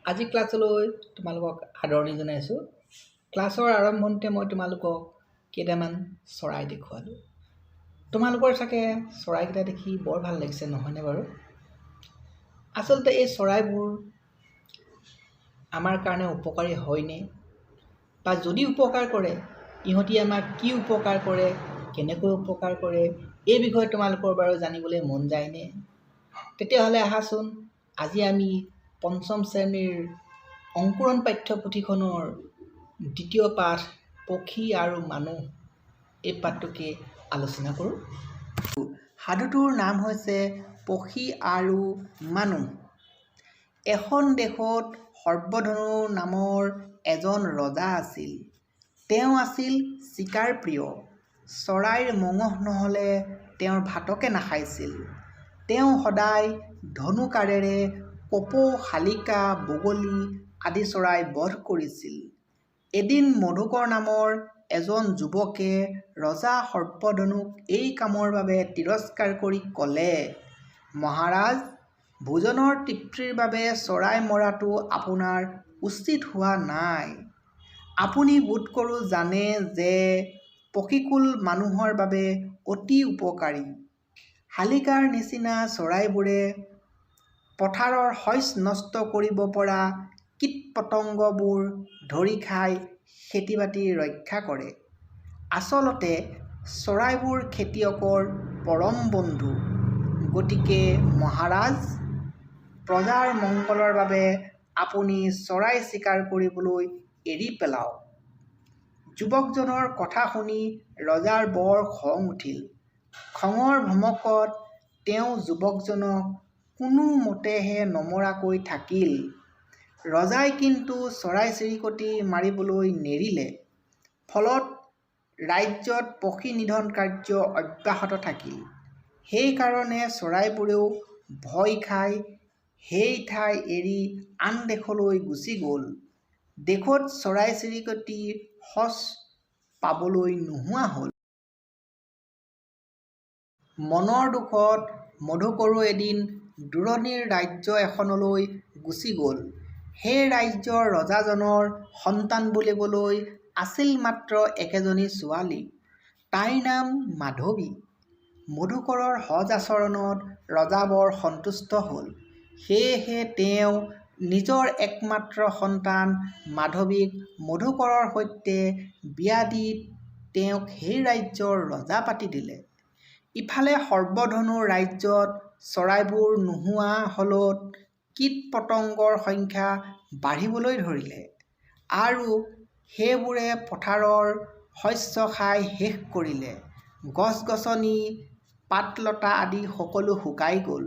আজি ক্লাছলৈ তোমালোকক আদৰণি জনাইছোঁ। ক্লাছৰ আৰম্ভণিতে মই তোমালোকক কেইটামান চৰাই দেখুৱালোঁ। তোমালোকৰ চাগে চৰাইকেইটা দেখি বৰ ভাল লাগিছে, নহয়নে বাৰু? আচলতে এই চৰাইবোৰ আমাৰ কাৰণে উপকাৰী হয়নে? বা যদি উপকাৰ কৰে, ইহঁতি আমাক কি উপকাৰ কৰে, কেনেকৈ উপকাৰ কৰে, এই বিষয়ে তোমালোকৰ বাৰু জানিবলৈ মন যায়নে? তেতিয়াহ'লে আহাচোন, আজি আমি পঞ্চম শ্ৰেণীৰ অংকুৰণ পাঠ্যপুথিখনৰ দ্বিতীয় পাঠ পক্ষী আৰু মানুহ এই পাঠটোকে আলোচনা কৰোঁ। সাধুটোৰ নাম হৈছে পক্ষী আৰু মানুহ। এখন দেশত সৰ্বধনু নামৰ এজন ৰজা আছিল। তেওঁ আছিল চিকাৰ প্ৰিয়। চৰাইৰ মঙহ নহ'লে তেওঁৰ ভাতকে নাখাইছিল। তেওঁ সদায় ধনুকাঁড়েৰে কপৌ, শালিকা, বগলী আদি চৰাই বধ কৰিছিল। এদিন মধুকৰ নামৰ এজন যুৱকে ৰজা সৰ্পধনুক এই কামৰ বাবে তিৰস্কাৰ কৰি ক'লে, মহাৰাজ, ভোজনৰ তৃপ্তিৰ বাবে চৰাই মৰাটো আপোনাৰ উচিত হোৱা নাই। আপুনি বোধকৰোঁ জানে যে পক্ষীকুল মানুহৰ বাবে অতি উপকাৰী। শালিকাৰ নিচিনা চৰাইবোৰে পথাৰৰ শস্য নষ্ট কৰিব পৰা কীট-পতংগবোৰ ধৰি খাই খেতি-বাতি ৰক্ষা কৰে। আচলতে চৰাইবোৰ খেতিয়কৰ পৰম বন্ধু। গতিকে মহাৰাজ, প্ৰজাৰ মংগলৰ বাবে আপুনি চৰাই চিকাৰ কৰিবলৈ এৰি পেলাওক। যুৱকজনৰ কথা শুনি ৰজাৰ বৰ খং উঠিল। খঙৰ ভমকত তেওঁ যুৱকজনক কোনোমতেহে নমৰাকৈ থাকিল। ৰজাই কিন্তু চৰাই-চিৰিকটি মাৰিবলৈ নেৰিলে। ফলত ৰাজ্যত পক্ষী নিধন কাৰ্য অব্যাহত থাকিল। সেইকাৰণে চৰাইবোৰেও ভয় খাই সেই ঠাই এৰি আন দেশলৈ গুচি গ'ল। দেশত চৰাই-চিৰিকটিৰ সঁচ পাবলৈ নোহোৱা হ'ল। মনৰ দুখত মধুকৰো এদিন দূৰণিৰ ৰাজ্য এখনলৈ গুচি গ'ল। সেই ৰাজ্যৰ ৰজাজনৰ সন্তান বুলিবলৈ আছিল মাত্ৰ একেজনী ছোৱালী। তাইৰ নাম মাধৱী। মধুকৰৰ সজ আচৰণত ৰজা বৰ সন্তুষ্ট হ'ল। সেয়েহে তেওঁ নিজৰ একমাত্ৰ সন্তান মাধৱীক মধুকৰৰ সৈতে বিয়া দি তেওঁক সেই ৰাজ্যৰ ৰজা পাতি দিলে। ইফালে সৰ্বধনু ৰাজ্যত চৰাইবোৰ নোহোৱা হ'লত কীট-পতংগৰ সংখ্যা বাঢ়িবলৈ ধৰিলে আৰু সেইবোৰে পথাৰৰ শস্য খাই শেষ কৰিলে। গছ-গছনি, পাত-লতা আদি সকলো শুকাই গ'ল।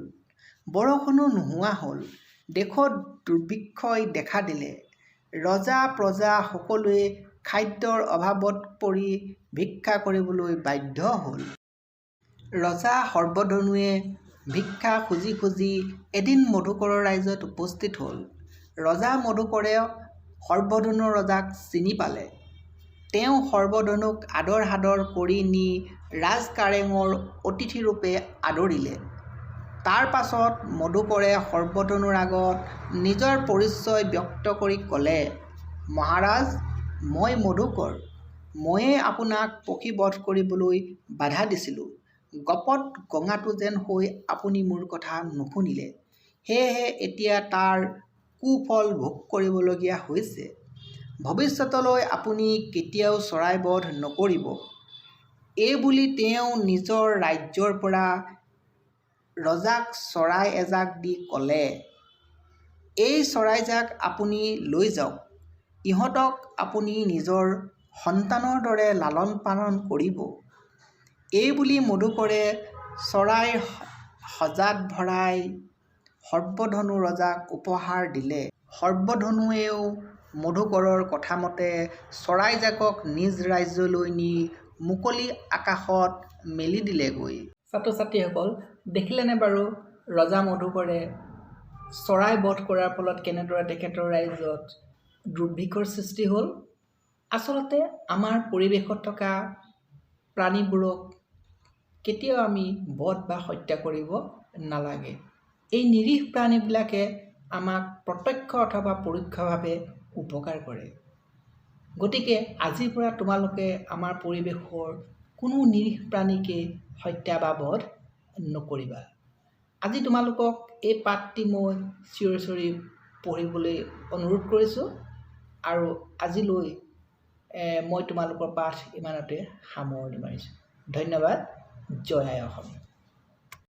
বৰষুণো নোহোৱা হ'ল। দেশত দুৰ্ভিক্ষই দেখা দিলে। ৰজা-প্ৰজা সকলোৱে খাদ্যৰ অভাৱত পৰি ভিক্ষা কৰিবলৈ বাধ্য হ'ল। ৰজা সৰ্বধনুৱে ভিক্ষা খুজি খুজি এদিন মধুকৰৰ ৰাজ্যত উপস্থিত হ'ল। ৰজা মধুকৰে সৰ্বধনু ৰজাক চিনি পালে। তেওঁ সৰ্বধনুক আদৰ-সাদৰ কৰি নি ৰাজ-কাৰেঙৰ অতিথিৰূপে আদৰিলে। তাৰ পাছত মধুকৰে সৰ্বধনুৰ আগত নিজৰ পৰিচয় ব্যক্ত কৰি ক'লে, মহাৰাজ, মই মধুকৰ। ময়েই আপোনাক পক্ষী বধ কৰিবলৈ বাধা দিছিলোঁ। গপত গঙাটো যেন হৈ আপুনি মোৰ কথা নুশুনিলে। সেয়েহে এতিয়া তাৰ কুফল ভোগ কৰিবলগীয়া হৈছে। ভৱিষ্যতলৈ আপুনি কেতিয়াও চৰাই বধ নকৰিব। এইবুলি তেওঁ নিজৰ ৰাজ্যৰ পৰা ৰজাক চৰাই এজাক দি ক'লে, এই চৰাইজাক আপুনি লৈ যাওক। ইহঁতক আপুনি নিজৰ সন্তানৰ দৰে লালন-পালন কৰিব। এইবুলি মধুকৰে চৰাইৰ সঁজাত ভৰাই সৰ্বধনু ৰজাক উপহাৰ দিলে। সৰ্বধনুৱেও মধুকৰৰ কথামতে চৰাইজাকক নিজ ৰাজ্যলৈ নি মুকলি আকাশত মেলি দিলেগৈ। ছাত্ৰ-ছাত্ৰীসকল, দেখিলেনে বাৰু ৰজা মধুকৰে চৰাই বধ কৰাৰ ফলত কেনেদৰে তেখেতৰ ৰাজ্যত দুৰ্ভিক্ষৰ সৃষ্টি হ'ল? আচলতে আমাৰ পৰিৱেশত থকা প্ৰাণীবোৰক কেতিয়াও আমি বধ বা হত্যা কৰিব নালাগে। এই নিৰীহ প্ৰাণীবিলাকে আমাক প্ৰত্যক্ষ অথবা পৰোক্ষভাৱে উপকাৰ কৰে। গতিকে আজিৰ পৰা তোমালোকে আমাৰ পৰিৱেশৰ কোনো নিৰীহ প্ৰাণীকে হত্যা বা বধ নকৰিবা। আজি তোমালোকক এই পাঠটি মই চিঞৰি চিঞৰি পঢ়িবলৈ অনুৰোধ কৰিছোঁ আৰু আজিলৈ মই তোমালোকৰ পাঠ ইমানতে সামৰণি মাৰিছোঁ। ধন্যবাদ। জয় আই অসম।